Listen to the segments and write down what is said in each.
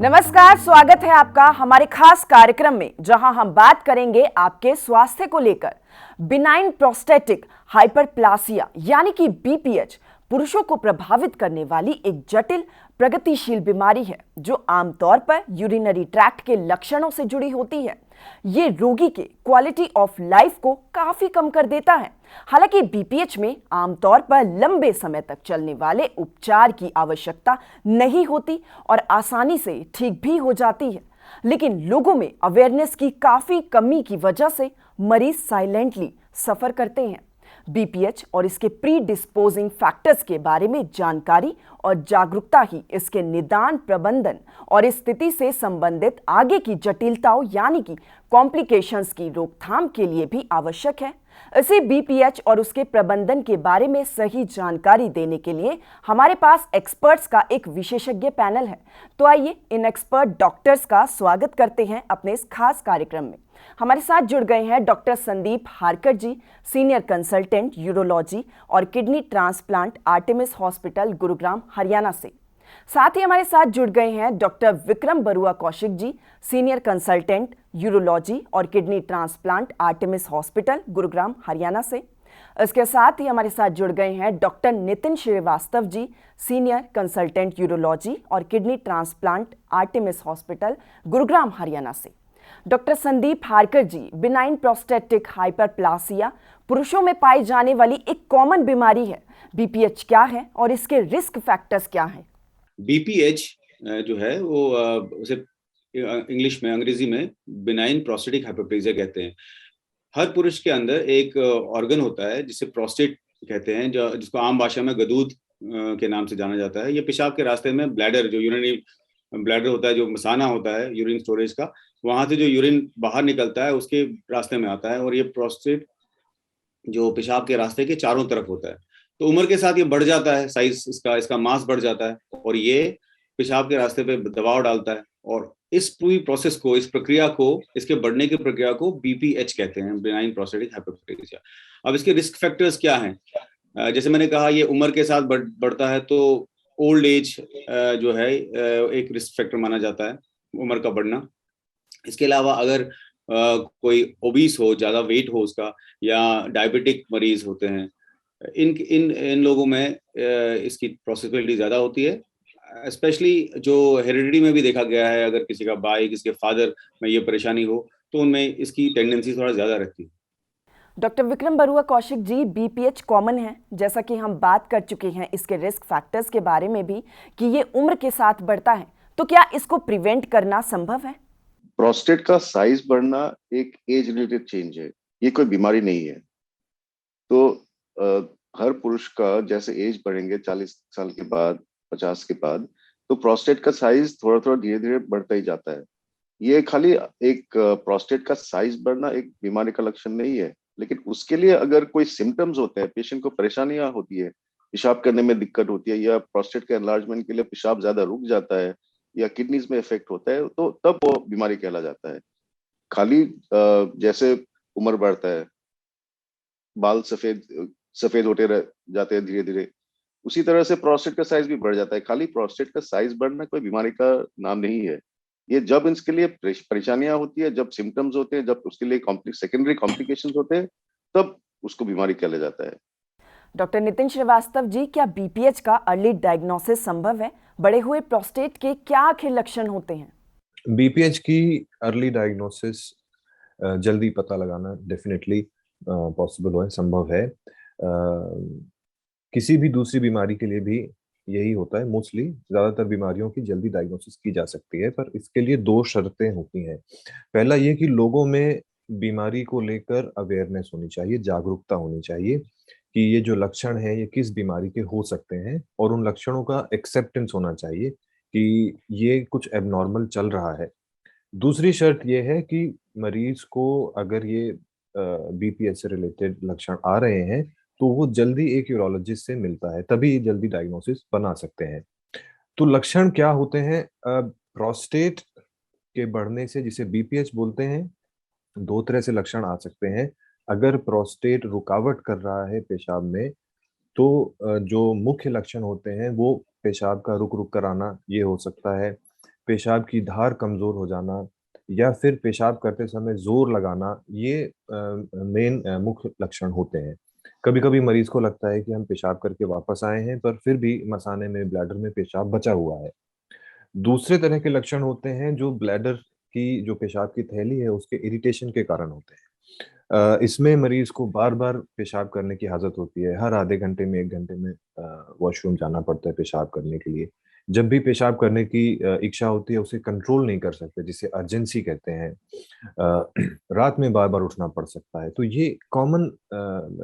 नमस्कार, स्वागत है आपका हमारे खास कार्यक्रम में, जहां हम बात करेंगे आपके स्वास्थ्य को लेकर। बिनाइन प्रोस्टेटिक हाइपरप्लासिया यानी कि बीपीएच पुरुषों को प्रभावित करने वाली एक जटिल प्रगतिशील बीमारी है जो आमतौर पर यूरिनरी ट्रैक्ट के लक्षणों से जुड़ी होती है। ये रोगी के क्वालिटी ऑफ लाइफ को काफी कम कर देता है। हालांकि बीपीएच में आमतौर पर लंबे समय तक चलने वाले उपचार की आवश्यकता नहीं होती और आसानी से ठीक भी हो जाती है, लेकिन लोगों में अवेयरनेस की काफी कमी की वजह से मरीज साइलेंटली सफर करते हैं। बीपीएच और इसके प्री डिस्पोजिंग फैक्टर्स के बारे में जानकारी और जागरूकता ही इसके निदान, प्रबंधन और इस स्थिति से संबंधित आगे की जटिलताओं यानी कि कॉम्प्लिकेशंस की रोकथाम के लिए भी आवश्यक है। इसी बीपीएच और उसके प्रबंधन के बारे में सही जानकारी देने के लिए हमारे पास एक्सपर्ट्स का एक विशेषज्ञ पैनल है। तो आइए इन एक्सपर्ट डॉक्टर्स का स्वागत करते हैं अपने इस खास कार्यक्रम में। हमारे साथ जुड़ गए हैं डॉक्टर संदीप हारकर जी, सीनियर कंसल्टेंट यूरोलॉजी और kidney transplant, Artemis hospital, Gurugram, Haryana से। साथ ही हमारे साथ जुड़ गए हैं doctor Vikram Barua Kaushik ji, senior consultant urology और kidney transplant, Artemis hospital, Gurugram, Haryana से। इसके साथ ही हमारे साथ जुड़ गए हैं doctor Nitin Srivastava ji, senior consultant urology और kidney transplant, Artemis hospital, Gurugram, Haryana से। डॉक्टर संदीप हारकर जी, बिनाइन प्रोस्टेटिक हाइपरप्लासिया पुरुषों में पाई जाने वाली एक कॉमन बीमारी है। बीपीएच क्या है और इसके रिस्क फैक्टर्स क्या हैं? बीपीएच जो है वो उसे इंग्लिश में, अंग्रेजी में बिनाइन प्रोस्टेटिक हाइपरप्लेजिया कहते हैं। हर पुरुष के अंदर एक ऑर्गन होता है जिसे प्रोस्टेट कहते हैं, जिसको आम भाषा में गदूद के नाम से जाना जाता है। ये पेशाब के रास्ते में ब्लैडर, जो यूरिनरी ब्लैडर होता है, जो मसाना होता है यूरिन स्टोरेज का, वहां से जो यूरिन बाहर निकलता है उसके रास्ते में आता है। और ये प्रोस्टेट जो पेशाब के रास्ते के चारों तरफ होता है। तो उम्र के साथ ये बढ़ जाता है, साइज इसका मास बढ़ जाता है और ये पेशाब के रास्ते पे दबाव डालता है। और इस पूरी प्रोसेस को, इस प्रक्रिया को, इसके बढ़ने की प्रक्रिया को बीपीएच कहते हैं, बिनाइन प्रोस्टेटिक हाइपरप्लेजिया। अब इसके रिस्क फैक्टर्स क्या हैं? जैसे मैंने कहा, ये उम्र के साथ बढ़ता है, तो ओल्ड एज जो है एक रिस्क फैक्टर माना जाता है, उम्र का बढ़ना। इसके अलावा अगर कोई ओबीस हो, ज्यादा वेट हो उसका, या डायबिटिक मरीज होते हैं, इन इन इन लोगों में इसकी पॉसिबिलिटी ज्यादा होती है। स्पेशली जो हेरिडिटी में भी देखा गया है, अगर किसी का भाई, किसी के फादर में ये परेशानी हो तो उनमें इसकी टेंडेंसी थोड़ा ज्यादा रहती है। Doctor Vikram Barua Kaushik ji, BPH common है, जैसा कि हम बात कर चुके हैं इसके रिस्क फैक्टर्स के बारे में भी कि ये उम्र के साथ बढ़ता है, तो क्या इसको प्रिवेंट करना संभव है? प्रोस्टेट का साइज बढ़ना एक एज रिलेटेड चेंज है, ये कोई बीमारी नहीं है। तो हर पुरुष का जैसे एज बढ़ेंगे 40 साल के बाद, 50 के बाद, तो प्रोस्टेट का साइज थोड़ा थोड़ा धीरे धीरे बढ़ता ही जाता है। ये खाली एक प्रोस्टेट का साइज बढ़ना एक बीमारी का लक्षण नहीं है, लेकिन उसके लिए अगर कोई सिम्टम्स होते हैं, पेशेंट को परेशानियां होती है, पेशाब करने में दिक्कत होती है, या प्रोस्टेट के एनलार्जमेंट के लिए पेशाब ज्यादा रुक जाता है, या किडनीज में इफेक्ट होता है, तो तब वो बीमारी कहला जाता है। खाली जैसे उम्र बढ़ता है, बाल सफेद सफेद होते जाते हैं धीरे धीरे, उसी तरह से प्रोस्टेट का साइज भी बढ़ जाता है। खाली प्रोस्टेट का साइज बढ़ना कोई बीमारी का नाम नहीं है। ये जब इसके लिए परेशानियां होती है, जब सिम्टम्स होते हैं, जब उसके लिए सेकेंडरी कॉम्प्लिकेशंस होते हैं, तब उसको बीमारी कहला जाता है। डॉक्टर नितिन श्रीवास्तव जी, क्या बीपीएच का अर्ली डायग्नोसिस संभव है? बढ़े हुए प्रोस्टेट के क्या आखिर लक्षण होते हैं? बीपीएच की अर्ली डायग्नोसिस, जल्दी पता लगाना डेफिनेटली पॉसिबल है, संभव है। किसी भी दूसरी बीमारी के लिए भी यही होता है। मोस्टली ज्यादातर बीमारियों की जल्दी डायग्नोसिस की जा सकती है, पर इसके लिए दो शर्तें होती हैं। पहला ये कि लोगों में बीमारी को लेकर अवेयरनेस होनी चाहिए, जागरूकता होनी चाहिए कि ये जो लक्षण है ये किस बीमारी के हो सकते हैं, और उन लक्षणों का एक्सेप्टेंस होना चाहिए कि ये कुछ एबनॉर्मल चल रहा है। दूसरी शर्त ये है कि मरीज को अगर ये बीपीएच से रिलेटेड लक्षण आ रहे हैं तो वो जल्दी एक यूरोलॉजिस्ट से मिलता है, तभी जल्दी डायग्नोसिस बना सकते हैं। तो लक्षण क्या होते हैं? प्रोस्टेट के बढ़ने से, जिसे बीपीएच बोलते हैं, दो तरह से लक्षण आ सकते हैं। अगर प्रोस्टेट रुकावट कर रहा है पेशाब में, तो जो मुख्य लक्षण होते हैं वो पेशाब का रुक रुक कर आना, ये हो सकता है। पेशाब की धार कमजोर हो जाना या फिर पेशाब करते समय जोर लगाना, ये मेन मुख्य लक्षण होते हैं। कभी कभी मरीज को लगता है कि हम पेशाब करके वापस आए हैं, पर फिर भी मसाने में, ब्लैडर में पेशाब बचा हुआ है। दूसरे तरह के लक्षण होते हैं जो ब्लैडर की, जो पेशाब की थैली है, उसके इरिटेशन के कारण होते हैं। इसमें मरीज को बार बार पेशाब करने की आदत होती है, हर आधे घंटे में, 1 घंटे में वॉशरूम जाना पड़ता है पेशाब करने के लिए। जब भी पेशाब करने की इच्छा होती है, उसे कंट्रोल नहीं कर सकते, जिसे अर्जेंसी कहते हैं। रात में बार बार उठना पड़ सकता है। तो ये कॉमन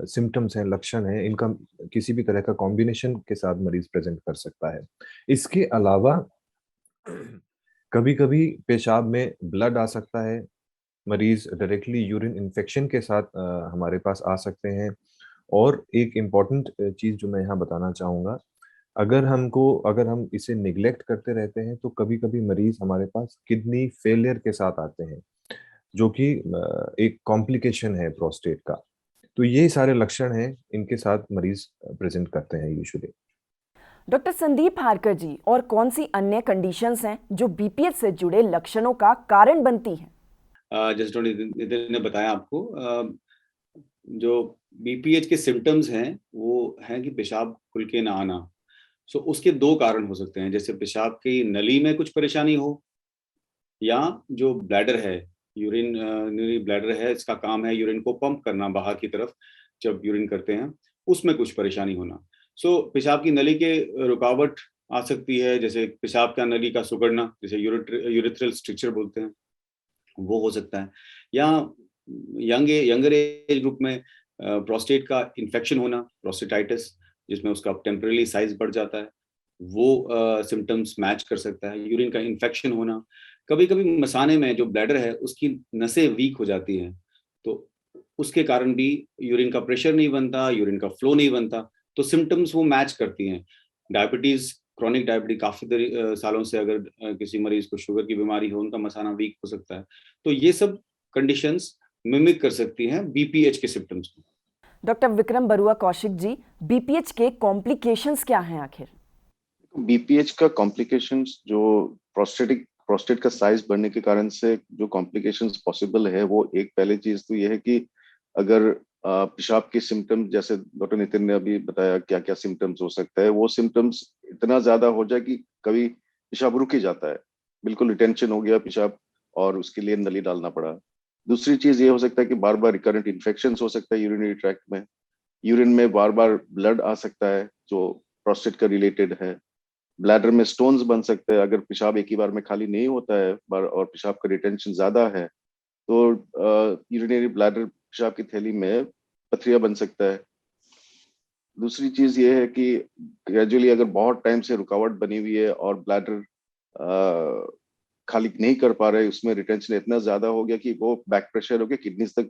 सिम्टम्स हैं, लक्षण हैं, इनका किसी भी तरह का कॉम्बिनेशन के साथ मरीज प्रेजेंट कर सकता है। इसके अलावा कभी कभी पेशाब में ब्लड आ सकता है, मरीज डायरेक्टली यूरिन इन्फेक्शन के साथ हमारे पास आ सकते हैं। और एक इम्पॉर्टेंट चीज जो मैं यहाँ बताना चाहूँगा, अगर हम इसे निग्लेक्ट करते रहते हैं तो कभी कभी मरीज हमारे पास किडनी फेलियर के साथ आते हैं, जो कि एक कॉम्प्लिकेशन है प्रोस्टेट का। तो ये सारे लक्षण हैं, इनके साथ मरीज प्रेजेंट करते हैं यूजुअली। डॉक्टर संदीप हारकर जी, और कौन सी अन्य कंडीशंस हैं जो बीपीएच से जुड़े लक्षणों का कारण बनती हैं? जैसे डॉक्टर नितिन ने बताया आपको, जो बीपीएच के सिम्टम्स हैं वो हैं कि पेशाब खुल के ना आना। सो उसके दो कारण हो सकते हैं, जैसे पेशाब की नली में कुछ परेशानी हो, या जो ब्लैडर है, यूरिनरी ब्लैडर है, इसका काम है यूरिन को पंप करना बाहर की तरफ, जब यूरिन करते हैं उसमें कुछ परेशानी होना। सो पेशाब की नली के रुकावट आ सकती है, जैसे पेशाब का नली का सिकुड़ना, जिसे यूरिथ्रल स्ट्रिक्चर बोलते हैं, वो हो सकता है। या यंगर एज ग्रुप में प्रोस्टेट का इन्फेक्शन होना, प्रोस्टेटाइटिस, जिसमें उसका टेम्परेरी साइज बढ़ जाता है, वो सिम्टम्स मैच कर सकता है। यूरिन का इन्फेक्शन होना, कभी कभी मसाने में जो ब्लैडर है उसकी नसें वीक हो जाती हैं, तो उसके कारण भी यूरिन का प्रेशर नहीं बनता, यूरिन का फ्लो नहीं बनता, तो सिम्टम्स वो मैच करती हैं। डायबिटीज, क्रॉनिक डायबिटीज, काफी सालों से अगर किसी मरीज को शुगर की बीमारी हो, उनका मसाना वीक हो सकता है। तो ये सब कंडीशंस मिमिक कर सकती हैं बीपीएच के सिम्टम्स को। डॉक्टर विक्रम बरुआ कौशिक जी, बीपीएच के कॉम्प्लिकेशंस क्या हैं आखिर? बीपीएच का कॉम्प्लिकेशंस, जो प्रोस्टेट का साइज बढ़ने के कारण से जो कॉम्प्लिकेशंस पॉसिबल है, वो एक पहली चीज तो ये है कि अगर पेशाब के सिम्टम्स, जैसे डॉक्टर नितिन ने अभी बताया क्या क्या सिम्टम्स हो सकता है, वो सिम्टम्स इतना ज्यादा हो जाए कि कभी पेशाब रुक ही जाता है, बिल्कुल रिटेंशन हो गया पेशाब, और उसके लिए नली डालना पड़ा। दूसरी चीज ये हो सकता है कि बार बार रिकरेंट इन्फेक्शन हो सकता है यूरिनरी ट्रैक्ट में, यूरिन में बार बार ब्लड आ सकता है जो प्रोस्टेट का रिलेटेड है। ब्लैडर में स्टोन्स बन सकते हैं अगर पेशाब एक ही बार में खाली नहीं होता है बार, और पेशाब का रिटेंशन ज्यादा है, तो यूरिनरी ब्लैडर, पेशाब की थैली में पथरियां बन सकता है। दूसरी चीज ये है कि ग्रेजुअली अगर बहुत टाइम से रुकावट बनी हुई है और ब्लैडर खाली नहीं कर पा रहे, उसमें रिटेंशन इतना ज्यादा हो गया कि वो बैक प्रेशर हो गया, किडनीज तक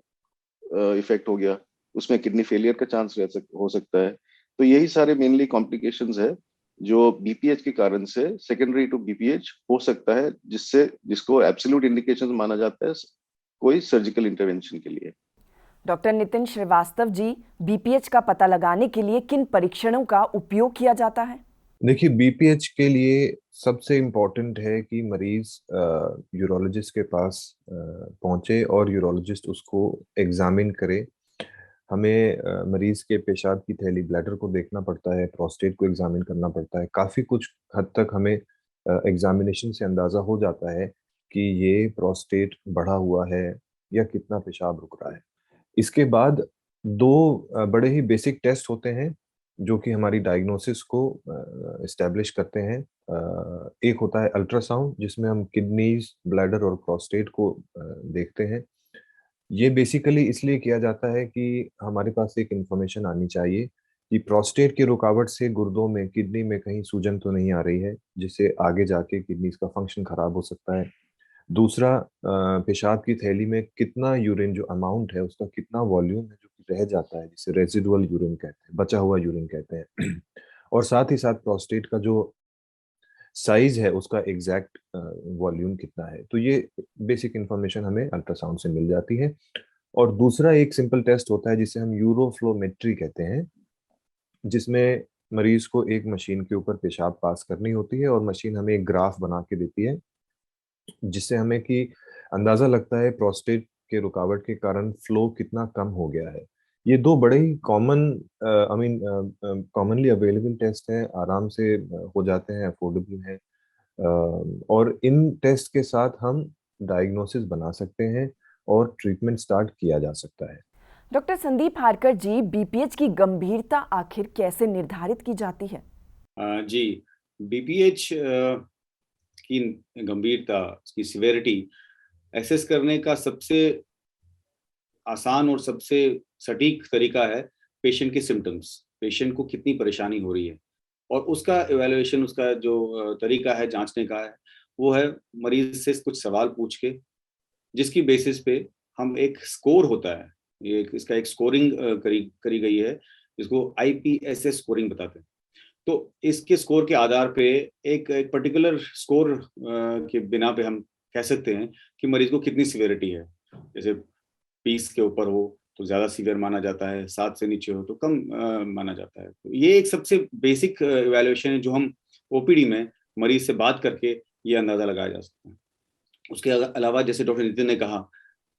इफेक्ट हो गया, उसमें किडनी फेलियर का चांस हो सकता है। तो यही सारे मेनली कॉम्प्लिकेशंस है जो बीपीएच के कारण से सेकेंडरी टू बीपीएच हो सकता है, जिसको एब्सोल्यूट इंडिकेशंस माना जाता है कोई सर्जिकल इंटरवेंशन के लिए। डॉक्टर नितिन श्रीवास्तव जी, बीपीएच का पता लगाने के लिए किन परीक्षणों का उपयोग किया जाता है? देखिए, बीपीएच के लिए सबसे इम्पोर्टेंट है कि मरीज यूरोलॉजिस्ट के पास पहुंचे और यूरोलॉजिस्ट उसको एग्जामिन करे। हमें मरीज के पेशाब की थैली, ब्लैडर को देखना पड़ता है, प्रोस्टेट को एग्जामिन करना पड़ता है। काफी कुछ हद तक हमें एग्जामिनेशन से अंदाजा हो जाता है कि ये प्रोस्टेट बढ़ा हुआ है या कितना पेशाब रुक रहा है। इसके बाद दो बड़े ही बेसिक टेस्ट होते हैं जो कि हमारी डायग्नोसिस को इस्टेब्लिश करते हैं। एक होता है अल्ट्रासाउंड, जिसमें हम किडनीज, ब्लैडर और प्रोस्टेट को देखते हैं। ये बेसिकली इसलिए किया जाता है कि हमारे पास एक इंफॉर्मेशन आनी चाहिए कि प्रोस्टेट की रुकावट से गुर्दों में, किडनी में कहीं सूजन तो नहीं आ रही है, जिससे आगे जाके किडनीज का फंक्शन खराब हो सकता है। दूसरा, पेशाब की थैली में कितना यूरिन, जो अमाउंट है उसका कितना वॉल्यूम है जो कि रह जाता है, जिसे रेजिडुअल यूरिन कहते हैं, बचा हुआ यूरिन कहते हैं। और साथ ही साथ प्रोस्टेट का जो साइज है उसका एग्जैक्ट वॉल्यूम कितना है। तो ये बेसिक इंफॉर्मेशन हमें अल्ट्रासाउंड से मिल जाती है। और दूसरा एक सिंपल टेस्ट होता है जिसे हम यूरोफ्लोमेट्री कहते हैं, जिसमें मरीज को एक मशीन के ऊपर पेशाब पास करनी होती है और मशीन हमें एक ग्राफ बना के देती है जिससे हमें कि अंदाजा लगता है प्रोस्टेट के रुकावट के कारण फ्लो कितना कम हो गया है। ये दो बड़े ही कॉमनली अवेलेबल टेस्ट हैं, आराम से हो जाते हैं, अफोर्डेबल हैं, और इन टेस्ट के साथ हम डायग्नोसिस बना सकते हैं और ट्रीटमेंट स्टार्ट किया जा सकता है। डॉक्टर संदीप हारकर जी, बीपीएच की गंभीरता आखिर कैसे निर्धारित की जाती है? जी, बीपीएच की गंभीरता, की सिवेरिटी एसेस करने का सबसे आसान और सबसे सटीक तरीका है पेशेंट के सिम्टम्स, पेशेंट को कितनी परेशानी हो रही है, और उसका इवैल्यूएशन, उसका जो तरीका है जांचने का है, वो है मरीज से कुछ सवाल पूछ के, जिसकी बेसिस पे हम एक स्कोर होता है, ये इसका एक स्कोरिंग करी गई है, जिसको IPSS स्कोरिंग बताते हैं। तो इसके स्कोर के आधार पे एक पर्टिकुलर स्कोर के बिना पे हम कह सकते हैं कि मरीज को कितनी सिवियरिटी है। जैसे 20 के ऊपर हो तो ज़्यादा सीवियर माना जाता है, 7 से नीचे हो तो कम माना जाता है। तो ये एक सबसे बेसिक इवैल्यूएशन है जो हम ओपीडी में मरीज से बात करके ये अंदाज़ा लगाया जा सकता है। उसके अलावा जैसे डॉक्टर नितिन ने कहा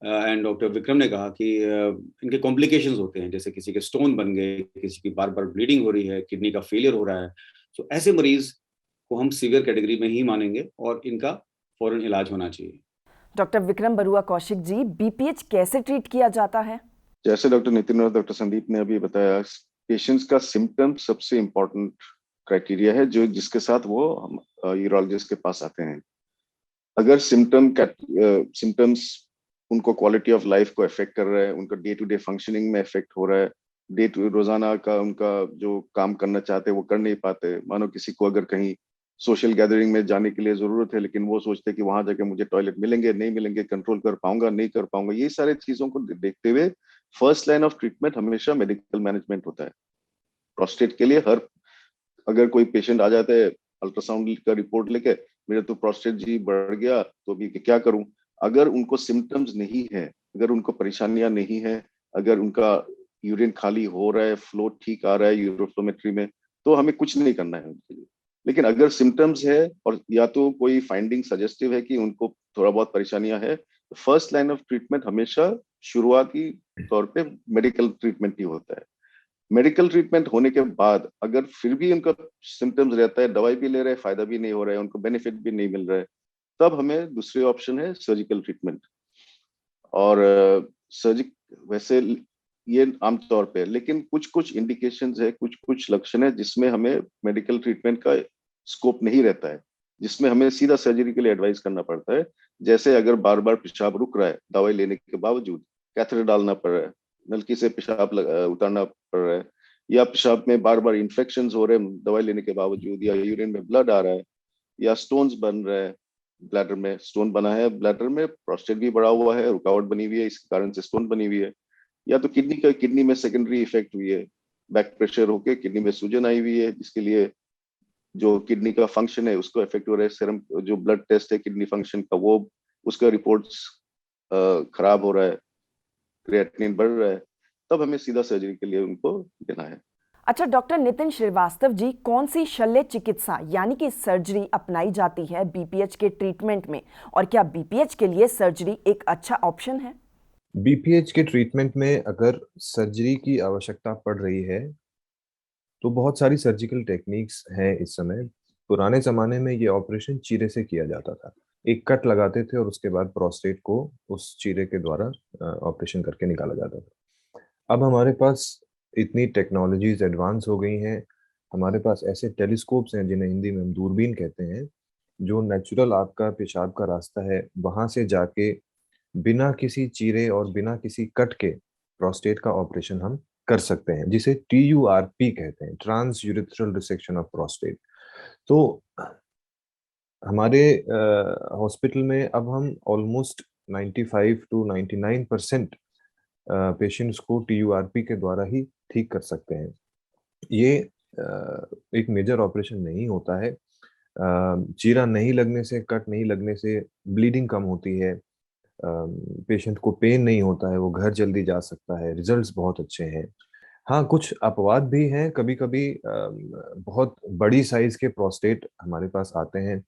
एंड डॉक्टर विक्रम ने कहा कि इनके कॉम्प्लिकेशंस होते हैं, जैसे किसी के स्टोन बन गए, किसी की बार बार ब्लीडिंग हो रही है, किडनी का फेलियर हो रहा है, तो ऐसे मरीज को हम सीवियर कैटेगरी में ही मानेंगे और इनका फौरन इलाज होना चाहिए। डॉक्टर विक्रम बरुआ कौशिक जी, बीपीएच कैसे ट्रीट किया जाता है? जैसे डॉक्टर नितिन और डॉक्टर संदीप ने अभी बताया, पेशेंट्स का सिम्टम सबसे इम्पोर्टेंट क्राइटेरिया है जो जिसके साथ वो यूरोलॉजिस्ट के पास आते हैं। अगर सिम्टम्स उनको क्वालिटी ऑफ लाइफ को अफेक्ट कर रहा है, उनका डे टू डे फंक्शनिंग में अफेक्ट हो रहा है, रोजाना का उनका जो काम करना चाहते हैं वो कर नहीं पाते, मानो किसी को अगर कहीं सोशल गैदरिंग में जाने के लिए जरूरत है लेकिन वो सोचते हैं कि वहां जाके मुझे टॉयलेट मिलेंगे नहीं मिलेंगे, कंट्रोल कर पाऊंगा नहीं कर पाऊंगा, ये सारे चीजों को देखते हुए फर्स्ट लाइन ऑफ ट्रीटमेंट हमेशा मेडिकल मैनेजमेंट होता है। प्रोस्टेट के लिए अगर कोई पेशेंट आ जाता है अल्ट्रासाउंड का रिपोर्ट लेके, मेरा तो प्रोस्टेट जी बढ़ गया तो अभी क्या करूं, अगर उनको सिम्टम्स नहीं है, अगर उनको परेशानियां नहीं है, अगर उनका यूरिन खाली हो रहा है, फ्लो ठीक आ रहा है यूरोफ्लोमेट्री में, तो हमें कुछ नहीं करना है उनके लिए। लेकिन अगर सिम्टम्स है और या तो कोई फाइंडिंग सजेस्टिव है कि उनको थोड़ा बहुत परेशानियां है, तो फर्स्ट लाइन ऑफ ट्रीटमेंट हमेशा शुरुआती तौर पे मेडिकल ट्रीटमेंट ही होता है। मेडिकल ट्रीटमेंट होने के बाद अगर फिर भी उनका सिम्टम्स रहता है, दवाई भी ले रहे हैं, फायदा भी नहीं हो रहा है, उनको बेनिफिट भी नहीं मिल रहा है, तब हमें दूसरी ऑप्शन है सर्जिकल ट्रीटमेंट। और वैसे ये आमतौर पे, लेकिन कुछ कुछ इंडिकेशंस है, कुछ कुछ लक्षण है जिसमें हमें मेडिकल ट्रीटमेंट का स्कोप नहीं रहता है, जिसमें हमें सीधा सर्जरी के लिए एडवाइस करना पड़ता है। जैसे अगर बार बार पेशाब रुक रहा है दवाई लेने के बावजूद, कैथेटर डालना पड़ रहा है, नलकी से पेशाब उतारना पड़ रहा है, या पेशाब में बार बार इन्फेक्शन हो रहे हैं दवाई लेने के बावजूद, या यूरिन में ब्लड आ रहा है, या स्टोन्स बन रहे हैं, ब्लैडर में स्टोन बना है, ब्लैडर में प्रोस्टेट भी बढ़ा हुआ है, रुकावट बनी हुई है, इस कारण से स्टोन बनी हुई है, या तो किडनी में सेकेंडरी इफेक्ट हुई है, बैक प्रेशर होके किडनी में सूजन आई हुई है, जिसके लिए जो किडनी का फंक्शन है उसको इफेक्ट हो रहा है, सीरम जो ब्लड टेस्ट है किडनी फंक्शन का वो उसका रिपोर्ट्स खराब हो रहा है, क्रिएटिनिन बढ़ रहा है, तब हमें सीधा सर्जरी के लिए उनको देना है। अच्छा डॉक्टर नितिन श्रीवास्तव जी, कौन सी शल्य चिकित्सा यानी कि सर्जरी अपनाई जाती है बीपीएच के ट्रीटमेंट में, और क्या बीपीएच के लिए सर्जरी एक अच्छा ऑप्शन है? बीपीएच के ट्रीटमेंट में अगर सर्जरी की आवश्यकता पड़ रही है तो बहुत सारी सर्जिकल टेक्निक्स हैं इस समय। पुराने जमाने में ये ऑपरेशन चीरे से किया जाता था, एक कट लगाते थे और उसके बाद प्रोस्टेट को उस चीरे के द्वारा ऑपरेशन करके निकाला जाता था। अब हमारे पास इतनी टेक्नोलॉजीज एडवांस हो गई हैं, हमारे पास ऐसे टेलीस्कोप्स हैं जिन्हें हिंदी में हम दूरबीन कहते हैं, जो नेचुरल आपका पेशाब का रास्ता है वहां से जाके बिना किसी चीरे और बिना किसी कट के प्रोस्टेट का ऑपरेशन हम कर सकते हैं, जिसे TURP कहते हैं, trans urethral resection of prostate. तो हमारे हॉस्पिटल में अब हम ऑलमोस्ट 95 to 99% पेशेंट्स को TURP के द्वारा ही ठीक कर सकते हैं। ये एक मेजर ऑपरेशन नहीं होता है, चीरा नहीं लगने से, कट नहीं लगने से ब्लीडिंग कम होती है, पेशेंट को पेन नहीं होता है, वो घर जल्दी जा सकता है, रिजल्ट्स बहुत अच्छे हैं। हाँ, कुछ अपवाद भी हैं, कभी कभी बहुत बड़ी साइज के प्रोस्टेट हमारे पास आते हैं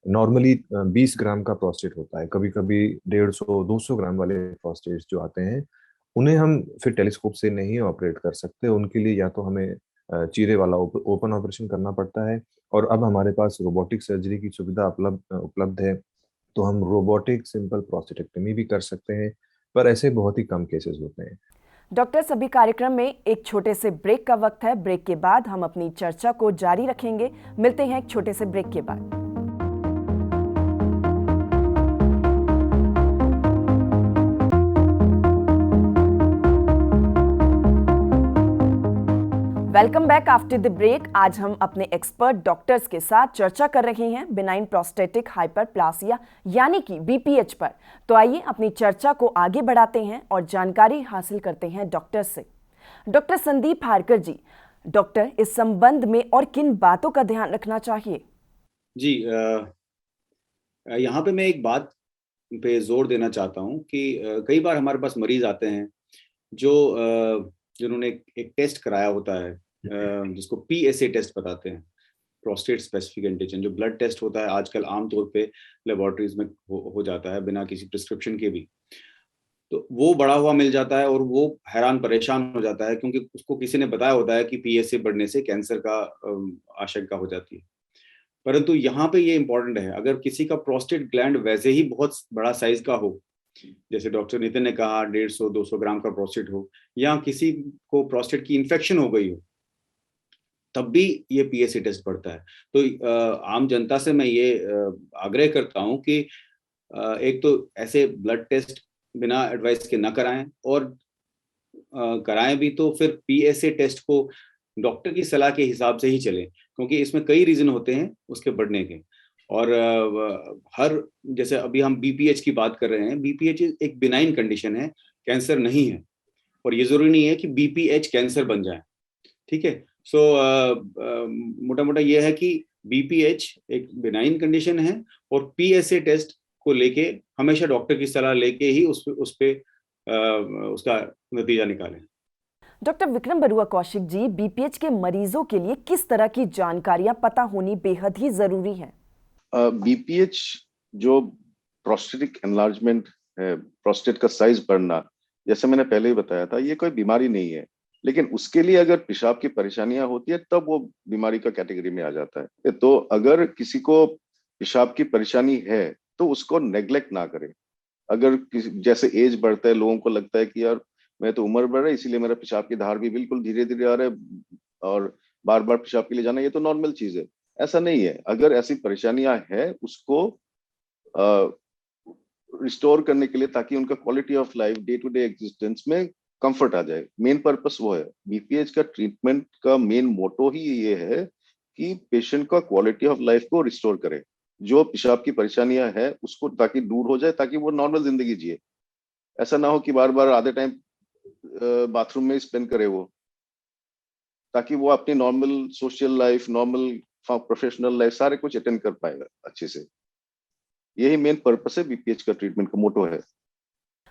नॉर्मली 20 ग्राम का प्रोस्टेट होता है, कभी कभी 150-200 ग्राम वाले प्रोस्टेट्स जो आते हैं उन्हें हम फिर टेलीस्कोप से नहीं ऑपरेट कर सकते। उनके लिए या तो हमें चीरे वाला ओपन ऑपरेशन करना पड़ता है, और अब हमारे पास रोबोटिक सर्जरी की सुविधा उपलब्ध है, तो हम रोबोटिक सिंपल प्रोस्टेटेक्टमी भी कर सकते हैं, पर ऐसे बहुत ही कम केसेस होते हैं। डॉक्टर, सभी कार्यक्रम में एक छोटे से ब्रेक का वक्त है। ब्रेक के बाद हम अपनी चर्चा को जारी रखेंगे। मिलते हैं एक छोटे से ब्रेक के बाद। Welcome back after the break. आज हम अपने एक्सपर्ट डॉक्टर्स के साथ चर्चा कर रहे हैं बिनाइन प्रोस्टेटिक हाइपरप्लासिया यानी कि बीपीएच पर। तो आइए अपनी चर्चा को आगे बढ़ाते हैं और जानकारी हासिल करते हैं डॉक्टर से। डॉक्टर संदीप हारकर जी, डॉक्टर, इस संबंध में और किन बातों का ध्यान रखना चाहिए? जी, यहाँ पे मैं एक बात पे जोर देना चाहता हूँ कि कई बार हमारे पास मरीज आते हैं जिन्होंने एक टेस्ट कराया होता है जिसको PSA टेस्ट बताते हैं, प्रोस्टेट स्पेसिफिक एंटीजन, जो ब्लड टेस्ट होता है आजकल आमतौर पे लेबोरेटरीज में हो जाता है बिना किसी प्रिस्क्रिप्शन के भी। तो वो बढ़ा हुआ मिल जाता है और वो हैरान परेशान हो जाता है क्योंकि उसको किसी ने बताया होता है कि PSA बढ़ने से कैंसर का आशंका हो जाती है। परंतु यहाँ पे ये इंपॉर्टेंट है, अगर किसी का प्रोस्टेट ग्लैंड वैसे ही बहुत बड़ा साइज का हो, जैसे डॉक्टर नितिन ने कहा 150-200 ग्राम का प्रोस्टेट हो, या किसी को प्रोस्टेट की इन्फेक्शन हो गई हो, तब भी ये PSA टेस्ट बढ़ता है। तो आम जनता से मैं ये आग्रह करता हूँ कि एक तो ऐसे ब्लड टेस्ट बिना एडवाइस के ना कराएं, और कराएं भी तो फिर PSA टेस्ट को डॉक्टर की सलाह के हिसाब से ही चलें, क्योंकि इसमें कई रीजन होते हैं उसके बढ़ने के। और हर जैसे अभी हम BPH की बात कर रहे हैं, BPH एक बिनाइन कंडीशन है, कैंसर नहीं है, और ये जरूरी नहीं है कि BPH कैंसर बन जाए। ठीक है, सो मोटा मोटा ये है कि BPH एक बिनाइन कंडीशन है, और PSA टेस्ट को लेके हमेशा डॉक्टर की सलाह लेके ही उस पे उसका नतीजा निकालें। डॉक्टर विक्रम बरुआ कौशिक जी, बीपीएच के मरीजों के लिए किस तरह की जानकारियां पता होनी बेहद ही जरूरी है? BPH जो प्रोस्टेटिक एनलार्जमेंट है, प्रोस्टेट का साइज बढ़ना, जैसे मैंने पहले ही बताया था, ये कोई बीमारी नहीं है, लेकिन उसके लिए अगर पेशाब की परेशानियां होती है तब वो बीमारी का कैटेगरी में आ जाता है। तो अगर किसी को पेशाब की परेशानी है तो उसको नेग्लेक्ट ना करें। अगर जैसे एज बढ़ता है, लोगों को लगता है कि यार मैं तो उम्र बढ़ रहा है इसीलिए मेरा पेशाब की धार भी बिल्कुल धीरे धीरे आ रहा है और बार बार पेशाब के लिए जाना ये तो नॉर्मल चीज है। ऐसा नहीं है। अगर ऐसी परेशानियां हैं उसको रिस्टोर करने के लिए, ताकि उनका quality of life day to day existence में कंफर्ट आ जाए, मेन पर्पस वो है। बीपीएच का ट्रीटमेंट का मेन मोटो ही ये है कि पेशेंट का क्वालिटी ऑफ लाइफ को रिस्टोर करे, जो पेशाब की परेशानियां हैं उसको ताकि दूर हो जाए, ताकि वो नॉर्मल जिंदगी जिए। ऐसा ना हो कि बार बार आधे टाइम बाथरूम में स्पेंड करे वो, ताकि वो अपनी normal social life, normal professional life सारे कुछ अटेंड कर पाएगा अच्छे से। यही मेन पर्पस है बीपीएच का ट्रीटमेंट का मोटो है।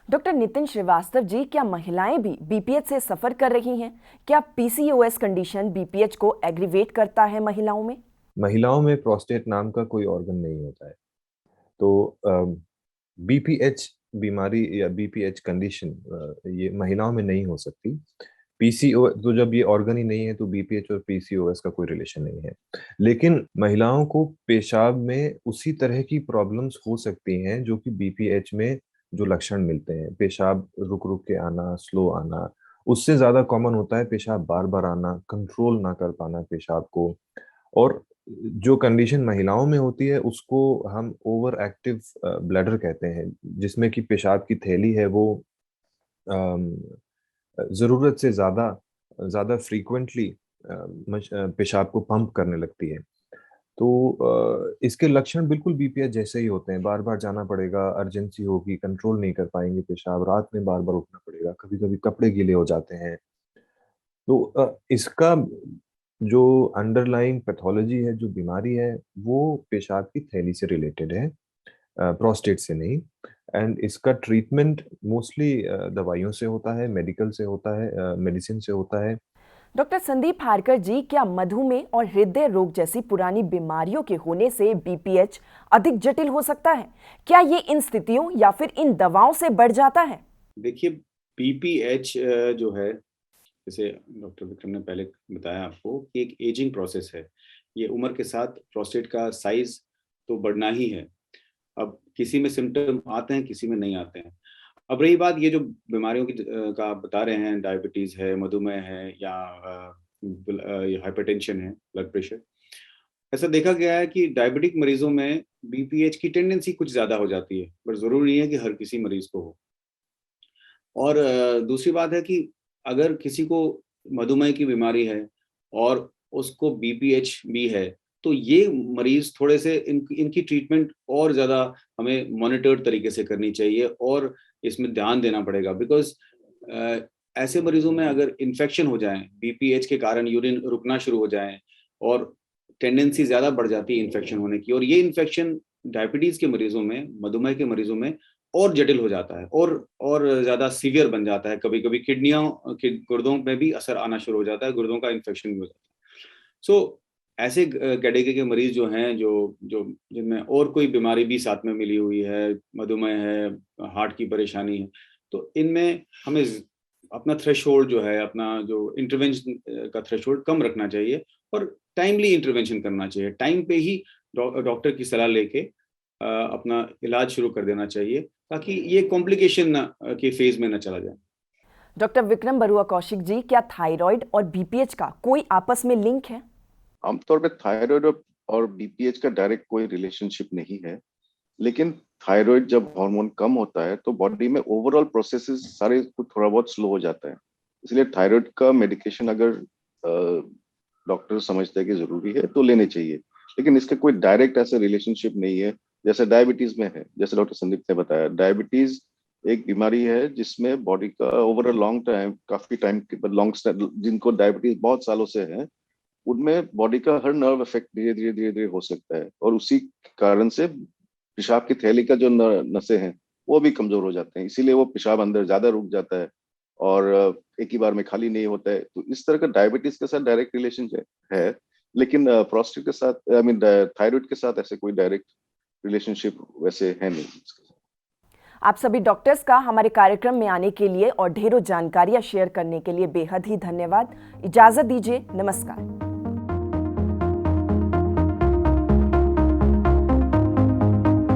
डॉक्टर नितिन श्रीवास्तव जी, क्या महिलाएं भी बीपीएच से सफर कर रही हैं? क्या PCOS कंडीशन बीपीएच को एग्रीवेट करता है महिलाओं में? महिलाओं में प्रोस्टेट नाम का कोई ऑर्गन नहीं होता है, तो बीपीएच बीमारी या बीपीएच कंडीशन ये महिलाओं में नहीं हो सकती। पीसीओ तो जब ये ऑर्गन ही नहीं है तो बीपीएच और पीसीओएस का कोई रिलेशन नहीं है। लेकिन महिलाओं को पेशाब में उसी तरह की प्रॉब्लम्स हो सकती हैं जो कि बीपीएच में जो लक्षण मिलते हैं, पेशाब रुक रुक के आना, स्लो आना, उससे ज्यादा कॉमन होता है पेशाब बार बार आना, कंट्रोल ना कर पाना पेशाब को। और जो कंडीशन महिलाओं में होती है उसको हम ओवर एक्टिव ब्लैडर कहते हैं, जिसमें कि पेशाब की थैली है वो जरूरत से ज्यादा ज्यादा फ्रीक्वेंटली पेशाब को पंप करने लगती है। तो इसके लक्षण बिल्कुल बीपीएच जैसे ही होते हैं, बार बार जाना पड़ेगा, अर्जेंसी होगी, कंट्रोल नहीं कर पाएंगे पेशाब, रात में बार बार उठना पड़ेगा, कभी कभी कपड़े गीले हो जाते हैं। तो इसका जो अंडरलाइंग पैथोलॉजी है, जो बीमारी है, वो पेशाब की थैली से रिलेटेड है, प्रोस्टेट से नहीं। एंड इसका ट्रीटमेंट मोस्टली दवाइयों से होता है, मेडिकल से होता है, मेडिसिन से होता है। डॉक्टर संदीप हारकर जी, क्या मधुमेह और हृदय रोग जैसी पुरानी बीमारियों के होने से बीपीएच अधिक जटिल हो सकता है? क्या ये इन स्थितियों या फिर इन दवाओं से बढ़ जाता है? देखिए, बीपीएच जो है, जैसे डॉक्टर विक्रम ने पहले बताया आपको कि एक एजिंग प्रोसेस है। ये उम्र के साथ प्रोस्टेट का साइज तो बढ़ना ही है। अब किसी में सिम्टम आते हैं, किसी में नहीं आते हैं। अब रही बात ये जो बीमारियों की का आप बता रहे हैं, डायबिटीज है, मधुमेह है या ये हाइपरटेंशन है, ब्लड प्रेशर। ऐसा देखा गया है कि डायबिटिक मरीजों में बीपीएच की टेंडेंसी कुछ ज्यादा हो जाती है, पर जरूरी नहीं है कि हर किसी मरीज को हो। और दूसरी बात है कि अगर किसी को मधुमेह की बीमारी है और उसको बीपीएच भी है, तो ये मरीज थोड़े से इनकी ट्रीटमेंट और ज़्यादा हमें मॉनिटर्ड तरीके से करनी चाहिए और इसमें ध्यान देना पड़ेगा। बिकॉज़ ऐसे मरीजों में अगर इन्फेक्शन हो जाए, बीपीएच के कारण यूरिन रुकना शुरू हो जाए और टेंडेंसी ज़्यादा बढ़ जाती है इन्फेक्शन होने की, और ये इन्फेक्शन डायबिटीज़ के मरीजों में, मधुमेह के मरीजों में और जटिल हो जाता है और ज़्यादा सीवियर बन जाता है। कभी-कभी किडनियों के गुर्दों में भी असर आना शुरू हो जाता है, गुर्दों का इन्फेक्शन भी हो जाता है। सो ऐसे कैटेगरी के मरीज जो हैं, जो जो जिनमें और कोई बीमारी भी साथ में मिली हुई है, मधुमेह है, हार्ट की परेशानी है, तो इनमें हमें अपना थ्रेशोल्ड जो है, अपना जो इंटरवेंशन का थ्रेशोल्ड कम रखना चाहिए और टाइमली इंटरवेंशन करना चाहिए। टाइम पे ही डॉक्टर की सलाह लेके अपना इलाज शुरू कर देना चाहिए, ताकि ये कॉम्प्लिकेशन के फेज में न चला जाए। डॉक्टर विक्रम बरुआ कौशिक जी, क्या थायराइड और बीपीएच का कोई आपस में लिंक है? आमतौर पे थायराइड और बीपीएच का डायरेक्ट कोई रिलेशनशिप नहीं है, लेकिन थायराइड जब हार्मोन कम होता है तो बॉडी में ओवरऑल प्रोसेसेस सारे कुछ थोड़ा बहुत स्लो हो जाता है। इसलिए थायराइड का मेडिकेशन अगर डॉक्टर समझते हैं कि जरूरी है तो लेने चाहिए, लेकिन इसका कोई डायरेक्ट ऐसा रिलेशनशिप नहीं है जैसे डायबिटीज में है। जैसे डॉक्टर संदीप ने बताया, डायबिटीज एक बीमारी है जिसमें बॉडी का ओवर अ लॉन्ग टाइम, काफी टाइम लॉन्ग, जिनको डायबिटीज बहुत सालों से है, उनमें बॉडी का हर नर्व इफेक्ट धीरे धीरे धीरे धीरे हो सकता है, और उसी कारण से पेशाब की थैली का जो नसें हैं वो भी कमजोर हो जाते हैं। इसीलिए वो पेशाब अंदर ज्यादा रुक जाता है और एक ही बार में खाली नहीं होता है। तो इस तरह का डायबिटीज के साथ डायरेक्ट रिलेशन है, लेकिन प्रोस्टेट के साथ, आई मीन थायराइड के साथ ऐसे कोई डायरेक्ट रिलेशनशिप वैसे है नहीं। आप सभी डॉक्टर्स का हमारे कार्यक्रम में आने के लिए और ढेरों जानकारियां शेयर करने के लिए बेहद ही धन्यवाद। इजाजत दीजिए, नमस्कार।